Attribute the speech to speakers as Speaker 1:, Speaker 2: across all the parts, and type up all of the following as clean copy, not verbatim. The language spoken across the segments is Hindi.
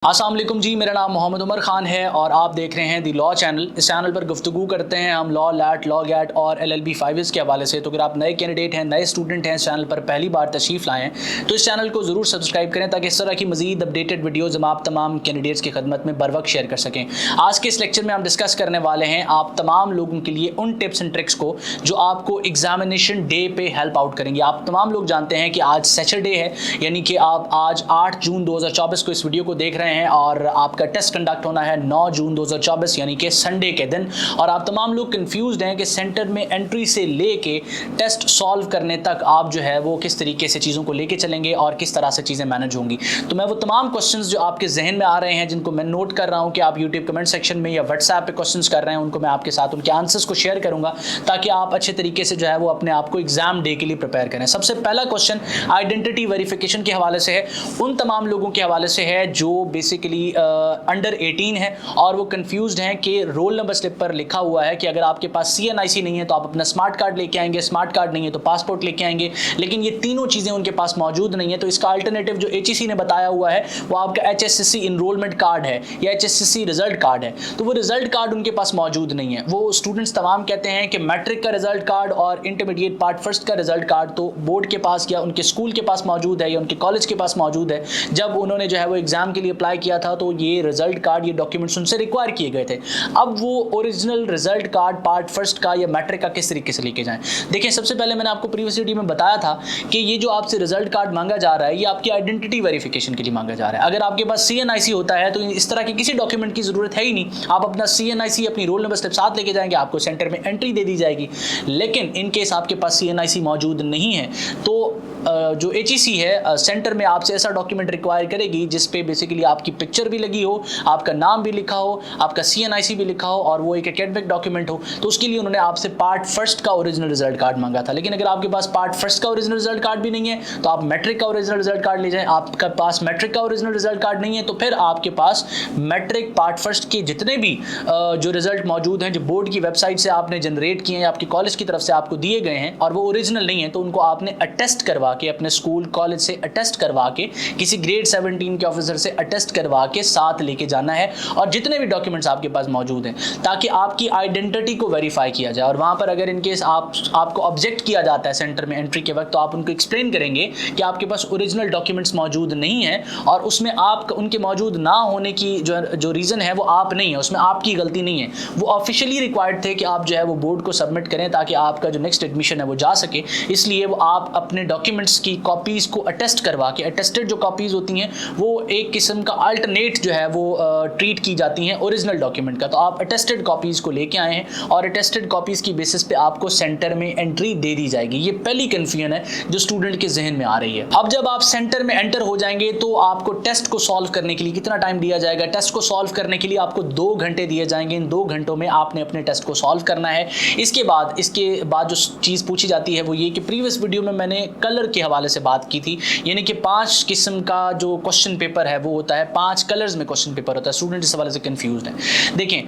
Speaker 1: अस्सलाम वालेकुम जी, मेरा नाम मोहम्मद उमर ख़ान है और आप देख रहे हैं दी लॉ चैनल। इस चैनल पर गुफ्तगू करते हैं हम लॉ, लैट, लॉ गैट और LLB 5 के हवाले से। तो अगर आप नए कैंडिडेट हैं, नए स्टूडेंट हैं, इस चैनल पर पहली बार तशरीफ़ लाएँ हैं तो इस चैनल को ज़रूर सब्सक्राइब करें ताकि इस तरह की मज़ीद अपडेटेड वीडियोज़ हम आप तमाम कैंडिडेट्स की खदमत में बर वक्त शेयर कर सकें। आज के इस लेक्चर में हम डिस्कस करने वाले हैं आप तमाम लोगों के लिए उन टिप्स एंड ट्रिक्स को जो आपको एग्जामिनेशन डे पे हेल्प आउट करेंगे। आप तमाम लोग जानते हैं कि आज सैटरडे है, यानी कि आप आज 8 जून 2024 को इस वीडियो को देख रहे हैं और आपका टेस्ट कंडक्ट होना है 9 जून 2024 यानी कि संडे के दिन। और आप तमाम लोग कंफ्यूज्ड हैं कि सेंटर में एंट्री से लेके टेस्ट सॉल्व करने तक आप जो है वो किस तरीके से चीज़ों को लेके चलेंगे और किस तरह से चीज़ें मैनेज होंगी। तो मैं वो तमाम क्वेश्चंस जो आपके जहन में आ रहे हैं, जिनको मैं नोट कर रहा हूँ कि आप यूट्यूब कमेंट सेक्शन में या व्हाट्सएप पे क्वेश्चंस कर रहे हैं, उनको मैं आपके साथ उनके आंसर्स को शेयर करूँगा ताकि आप अच्छे तरीके से जो है वो अपने आप को एग्जाम डे के लिए प्रिपेयर करें। सबसे पहला क्वेश्चन आइडेंटिटी वेरिफिकेशन के हवाले से है, उन तमाम लोगों के हवाले से है जो बेसिकली अंडर 18 है और वो कंफ्यूज्ड हैं कि रोल नंबर स्लिप पर लिखा हुआ है कि अगर आपके पास CNIC नहीं है तो आप अपना स्मार्ट कार्ड लेके आएंगे, स्मार्ट कार्ड नहीं है तो पासपोर्ट लेके आएंगे, लेकिन ये तीनों चीज़ें उनके पास मौजूद नहीं है। तो इसका अल्टरनेटिव जो HEC ने बताया हुआ है वो आपका HSCC इनरोलमेंट कार्ड है या HSCC रिजल्ट कार्ड है। तो वो रिजल्ट कार्ड उनके पास मौजूद नहीं है। वो स्टूडेंट्स तमाम कहते हैं कि मैट्रिक का रिजल्ट कार्ड और इंटरमीडिएट पार्ट फर्स्ट का रिजल्ट कार्ड तो बोर्ड के पास या उनके स्कूल के पास मौजूद है या उनके कॉलेज के पास मौजूद है। जब उन्होंने जो है वो एग्जाम के लिए अप्लाई किया था तो ये रिजल्ट कार्ड, ये डॉक्यूमेंट्स उनसे रिक्वायर किए गए थे। अब वो original result card part first का या मैट्रिक का किस तरीके से लेके जाएं। देखिए, सबसे पहले मैंने आपको प्रीवियस वीडियो में बताया था कि ये जो आपसे रिजल्ट कार्ड मांगा जा रहा है ये आपकी आइडेंटिटी वेरिफिकेशन के लिए मांगा जा रहा है। अगर आपके पास CNIC होता है तो इस तरह के किसी डॉक्यूमेंट की जरूरत है ही नहीं। आप अपना CNIC, अपनी रोल नंबर स्लिप साथ लेके जाएंगे, आपको सेंटर में एंट्री दे दी जाएगी। लेकिन इन केस आपके पास CNIC मौजूद नहीं है तो जो HEC है सेंटर में आपसे ऐसा डॉक्यूमेंट रिक्वायर करेगी जिसपे बेसिकली आपकी पिक्चर भी लगी हो, आपका नाम भी लिखा हो, आपका CNIC भी लिखा हो और वो एक एकेडमिक डॉक्यूमेंट हो। तो उसके लिए उन्होंने आपसे पार्ट फर्स्ट का ओरिजिनल रिजल्ट कार्ड मांगा था। लेकिन अगर आपके पास पार्ट फर्स्ट का ओरिजिनल रिजल्ट कार्ड भी नहीं है तो आप मैट्रिक का ओरिजिनल रिजल्ट कार्ड ले जाएं। आपके पास मैट्रिक का ओरिजिनल रिजल्ट कार्ड नहीं है तो फिर आपके पास मैट्रिक पार्ट फर्स्ट के जितने भी जो रिजल्ट मौजूद हैं, जो बोर्ड की वेबसाइट से आपने जनरेट किए हैं, आपके कॉलेज की तरफ से आपको दिए गए हैं और वो ओरिजिनल नहीं है तो उनको आपने अटेस्ट करवा के, अपने स्कूल कॉलेज से अटेस्ट करवा के, किसी ग्रेड 17 के ऑफिसर से अटेस्ट करवा के साथ लेके जाना है और जितने भी डॉक्यूमेंट्स आपके पास मौजूद हैं ताकि आपकी आइडेंटिटी को वेरीफाई किया जाए। और वहां पर अगर इनकेस आपको ऑब्जेक्ट किया जाता है सेंटर में एंट्री के वक्त तो आप उनको एक्सप्लेन करेंगे कि आपके पास ओरिजिनल डॉक्यूमेंट्स मौजूद नहीं है और उसमें आप उनके मौजूद ना होने की जो रीज़न है वो आप नहीं है, उसमें आपकी गलती नहीं है। वो ऑफिशियली रिक्वायर्ड थे कि आप जो है वो बोर्ड को सबमिट करें ताकि आपका जो नेक्स्ट एडमिशन है वो जा सके। इसलिए वो आप अपने डॉक्यूमेंट्स की कॉपीज़ को अटेस्ट करवा के, अटेस्टेड जो कॉपीज़ होती हैं वो एक किस्म का अल्टरनेट जो है वो ट्रीट की जाती हैं ओरिजिनल डॉक्यूमेंट का। तो आप अटेस्टेड कॉपीज़ को लेके आए हैं और अटेस्टेड कॉपीज़ की बेसिस पे आपको सेंटर में एंट्री दे दी जाएगी। ये पहली कन्फ्यूजन है जो स्टूडेंट के जहन में आ रही है। अब जब आप सेंटर में एंटर हो जाएंगे तो आपको टेस्ट को सॉल्व करने के लिए कितना टाइम दिया जाएगा? टेस्ट को सॉल्व करने के लिए आपको 2 घंटे दिए जाएंगे। इन 2 घंटों में आपने अपने टेस्ट को सॉल्व करना है। इसके बाद जो चीज़ पूछी जाती है वो ये कि प्रीवियस वीडियो में मैंने कलर के हवाले से बात की थी, यानी कि 5 किस्म का जो क्वेश्चन पेपर है वो होता है, 5 कलर्स में क्वेश्चन पेपर होता है। स्टूडेंट इस हवाले से कंफ्यूज्ड है। देखें,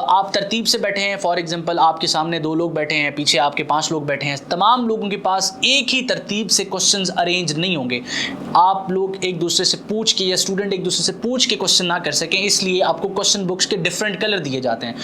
Speaker 1: आप तरतीब से बैठे हैं, फॉर एग्जांपल आपके सामने 2 लोग बैठे हैं, पीछे आपके 5 लोग बैठे हैं। तमाम लोगों के पास एक ही तरतीब से क्वेश्चंस अरेंज नहीं होंगे। आप लोग एक दूसरे से पूछ के या स्टूडेंट एक दूसरे से पूछ के क्वेश्चन ना कर सकें, इसलिए आपको क्वेश्चन बुक्स के डिफरेंट कलर दिए जाते हैं।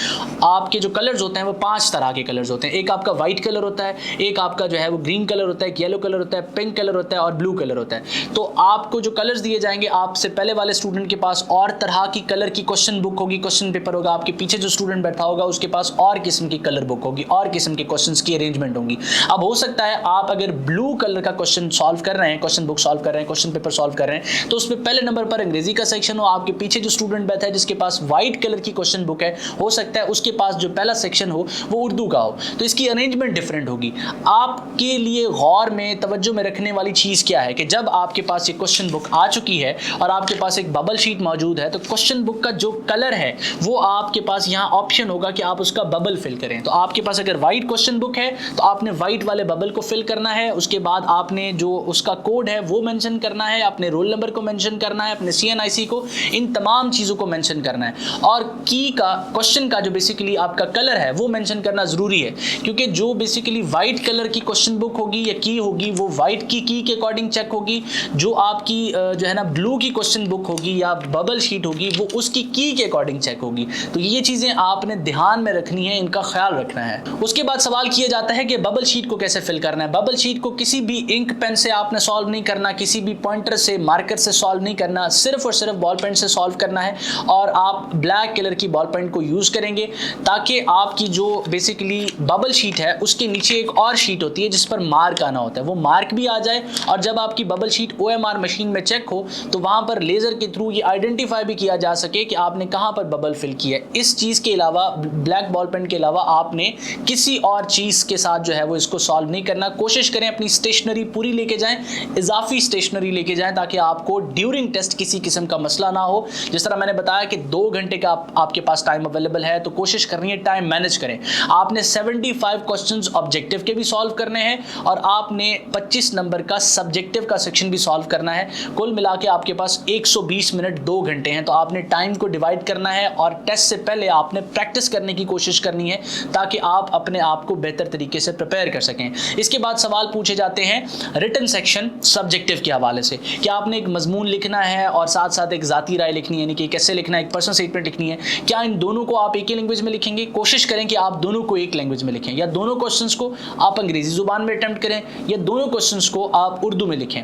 Speaker 1: आपके जो कलर्स होते हैं वो 5 तरह के कलर्स होते हैं। एक आपका वाइट कलर होता है, एक आपका जो है वो ग्रीन कलर होता है, एक येलो कलर होता है, पिंक कलर होता है और ब्लू कलर होता है। तो आपको जो कलर्स दिए जाएंगे, आपसे पहले वाले स्टूडेंट के पास और तरह की कलर की क्वेश्चन बुक होगी, क्वेश्चन पेपर होगा। आपके पीछे जो स्टूडेंट बैठा होगा उसके पास और किस्म की कलर बुक होगी, और किस्म के क्वेश्चंस की अरेंजमेंट होंगी। अब हो सकता है आप अगर ब्लू कलर का क्वेश्चन सॉल्व कर रहे हैं, क्वेश्चन बुक सॉल्व कर रहे हैं, क्वेश्चन पेपर सॉल्व कर रहे हैं, तो उसमें पहले नंबर पर अंग्रेजी का सेक्शन हो। आपके पीछे जो स्टूडेंट बैठा है जिसके पास व्हाइट कलर की क्वेश्चन बुक है, हो सकता है उसके पास जो पहला सेक्शन हो वो उर्दू का हो। तो इसकी अरेंजमेंट डिफरेंट होगी। आपके लिए गौर में, तवज्जो में रखने वाली चीज़ क्या है कि जब आपके पास ये क्वेश्चन बुक आ चुकी है और आपके पास एक बबल शीट मौजूद है तो क्वेश्चन बुक का जो कलर है वो आपके पास यहाँ ऑप्शन होगा कि आप उसका बबल फिल करें। तो आपके पास अगर वाइट क्वेश्चन बुक है तो आपने वाइट वाले बबल को फिल करना है। उसके बाद आपने जो उसका कोड है वो मेंशन करना है, अपने रोल नंबर को मेंशन करना है, अपने CNIC को, इन तमाम चीज़ों को मेंशन करना है। और की का क्वेश्चन का जो बेसिकली आपका कलर है वो मेंशन करना ज़रूरी है, क्योंकि जो बेसिकली वाइट कलर की क्वेश्चन बुक होगी या की होगी वो वाइट की के अकॉर्डिंग चेक होगी। जो आपकी जो है ना ब्लू की क्वेश्चन बुक होगी या बबल शीट होगी वो उसकी की के अकॉर्डिंग चेक होगी। तो ये चीज़ें आपने ध्यान में रखनी है, इनका ख्याल रखना है। उसके बाद सवाल किया जाता है कि बबल शीट को कैसे फिल करना है। बबल शीट को किसी भी इंक पेन से आपने सॉल्व नहीं करना, किसी भी पॉइंटर से, मार्कर से सॉल्व नहीं करना, सिर्फ और सिर्फ बॉल पेन से सॉल्व करना है। और आप ब्लैक कलर की बॉल पेन को यूज़ करेंगे ताकि आपकी जो बेसिकली बबल शीट है उसके नीचे एक और शीट होती है जिस पर मार्क आना होता है, वो मार्क भी आ जाए। और जब आपकी बबल शीट OMR मशीन में चेक हो तो वहाँ पर लेज़र के थ्रू ये आइडेंटिफाई भी किया जा सके कि आपने कहाँ पर बबल फिल किया है। इस चीज़ के अलावा, ब्लैक बॉल पेन के अलावा आपने किसी और चीज़ के साथ जो है वो इसको सॉल्व नहीं करना। कोशिश करें अपनी स्टेशनरी पूरी लेके जाएं, इजाफी स्टेशनरी लेके जाएं ताकि आपको ड्यूरिंग टेस्ट किसी किस्म का मसला ना हो। जिस तरह मैंने बताया कि 2 घंटे का आपके पास टाइम अवेलेबल है, तो कोशिश करनी है टाइम मैनेज करें। आपने 75 क्वेश्चंस ऑब्जेक्टिव के भी सॉल्व करने हैं और आपने 25 नंबर का सब्जेक्टिव का सेक्शन भी सॉल्व करना है। कुल मिला के आपके पास 120 मिनट 2 घंटे हैं। तो आपने टाइम को डिवाइड करना है और टेस्ट से पहले आपने प्रैक्टिस करने की कोशिश करनी है ताकि आप अपने आप को बेहतर तरीके से प्रिपेयर कर सकें। इसके बाद सवाल पूछे जाते हैं रिटन सेक्शन सब्जेक्टिव के हवाले से कि आपने एक मजमून लिखना है और साथ साथ एक ज़ाती राय लिखनी है, यानी कि कैसे लिखना है, एक पर्सनल स्टेटमेंट लिखनी है। क्या इन दोनों को आप एक ही लैंग्वेज में लिखेंगे? कोशिश करें कि आप दोनों को एक लैंग्वेज में लिखें, या दोनों क्वेश्चंस को आप अंग्रेजी ज़ुबान में अटेम्प्ट करें या दोनों क्वेश्चंस को आप उर्दू में लिखें।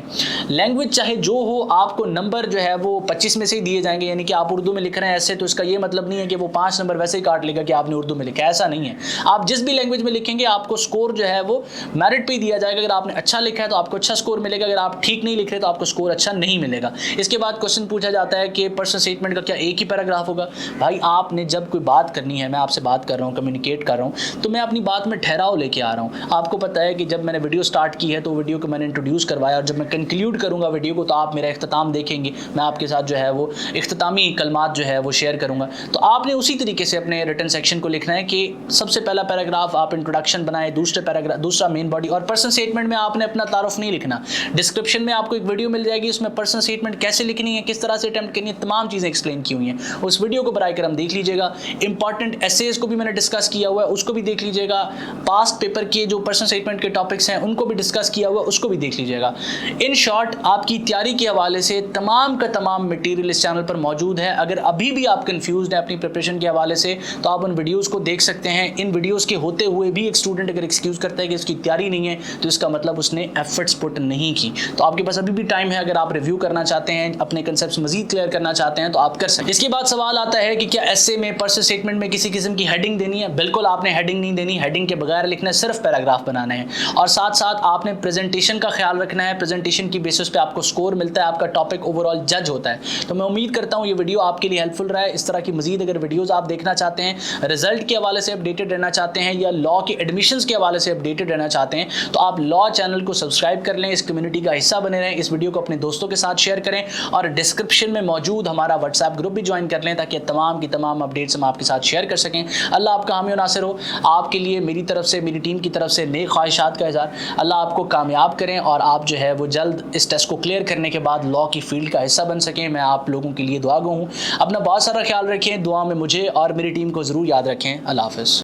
Speaker 1: लैंग्वेज चाहे जो हो, आपको नंबर जो है वो 25 में से ही दिए जाएंगे। यानी कि आप उर्दू में लिख रहे हैं ऐसे, तो इसका ये मतलब नहीं है कि वो 5 नंबर वैसे ही काट लेगा कि आपने उर्दू में लिखा, ऐसा नहीं है। आप जिस भी लैंग्वेज में लिखेंगे आपको स्कोर जो है वो मेरिट पे दिया जाएगा। अगर आपने अच्छा लिखा है तो आपको अच्छा स्कोर मिलेगा, अगर आप ठीक नहीं लिख रहे तो आपको स्कोर अच्छा नहीं मिलेगा। इसके बाद क्वेश्चन पूछा जाता है कि पर्सनल स्टेटमेंट का क्या एक ही पैराग्राफ होगा? भाई आपने जब कोई बात करनी है, मैं आपसे बात कर रहा हूँ, कम्युनिकेट कर रहा हूँ, तो मैं अपनी बात में ठहराव लेके आ रहा हूँ। आपको पता है कि जब मैंने वीडियो स्टार्ट की है तो वीडियो को मैंने इंट्रोड्यूस करवाया और जब मैं कंक्लूड करूँगा वीडियो को तो आप मेरा इख्तिताम देखेंगे, मैं आपके साथ जो है वो इख्तितामी कलमात जो है वो शेयर करूँगा। तो आपने उसी तरीके से अपने रिटन सेक्शन को लिखना है कि सबसे पहला पैराग्राफ आप इंट्रोडक्शन बनाए, दूसरा मेन बॉडी। और पर्सनल स्टेटमेंट में आपने अपना तारुफ नहीं लिखना। डिस्क्रिप्शन में आपको एक वीडियो मिल जाएगी, उसमें पर्सनल स्टेटमेंट कैसे लिखनी है, किस तरह से अटेम्प्ट करनी है, तमाम चीज़ें एक्सप्लेन की हुई हैं। उस वीडियो को बराए करम देख लीजिएगा। इंपॉर्टेंट एसेज को भी मैंने डिस्कस किया हुआ है, उसको भी देख लीजिएगा। पास्ट पेपर के जो पर्सनल स्टेटमेंट के टॉपिक्स हैं उनको भी डिस्कस किया हुआ है, उसको भी देख लीजिएगा। इन शॉर्ट, आपकी तैयारी के हवाले से तमाम का तमाम मटेरियल इस चैनल पर मौजूद है। अगर अभी भी आप कंफ्यूज्ड हैं अपनी प्रिपरेशन के हवाले से तो आप उन वीडियोस को देख सकते हैं। इन वीडियोस के होते हुए भी एक स्टूडेंट अगर एक्सक्यूज करता है कि इसकी तैयारी नहीं है तो इसका मतलब उसने एफर्ट्स पुट नहीं की। तो आपके पास अभी भी टाइम है, अगर आप रिव्यू करना चाहते हैं, अपने कंसेप्ट्स मजीद क्लियर करना चाहते हैं तो आप कर सकते हैं। इसके बाद सवाल आता है कि क्या एसे में, पर्सनल स्टेटमेंट में किसी किस्म की हेडिंग देनी है? बिल्कुल आपने हेडिंग नहीं देनी, हेडिंग के बगैर लिखना है, सिर्फ पैराग्राफ बनाने हैं। और साथ साथ आपने प्रेजेंटेशन का ख्याल रखना है। प्रेजेंटेशन की बेसिस पे आपको स्कोर मिलता है, आपका टॉपिक ओवरऑल जज होता है। तो मैं उम्मीद करता हूँ ये वीडियो आपके लिए हेल्पफुल रहा है। इस तरह की मजीद अगर वीडियोज़ आप देखना चाहते हैं, रिजल्ट के हवाले से अपडेटेड रहना चाहते हैं या लॉ के एडमिशन्स के हवाले से अपडेटेड रहना चाहते हैं तो आप लॉ चैनल को सब्सक्राइब कर लें, इस कम्युनिटी का हिस्सा बने रहें, इस वीडियो को अपने दोस्तों के साथ शेयर करें और डिस्क्रिप्शन में मौजूद हमारा व्हाट्सएप ग्रुप भी ज्वाइन कर लें ताकि तमाम की तमाम अपडेट्स हम आपके साथ शेयर कर सकें। अल्लाह आपका हामी और नासिर हो। आपके लिए मेरी तरफ से, मेरी टीम की तरफ से नेक ख्वाहिशात का इज़हार। अल्लाह आपको कामयाब करें और आप जो है वो जल्द इस टेस्ट को क्लियर करने के बाद लॉ की फील्ड का हिस्सा बन सकें। मैं आप लोगों के लिए दुआ गो हूँ। अपना बहुत सारा ख्याल रखें, दुआ में मुझे और मेरी टीम को ज़रूर याद रखें। अल्लाह हाफ़िज़।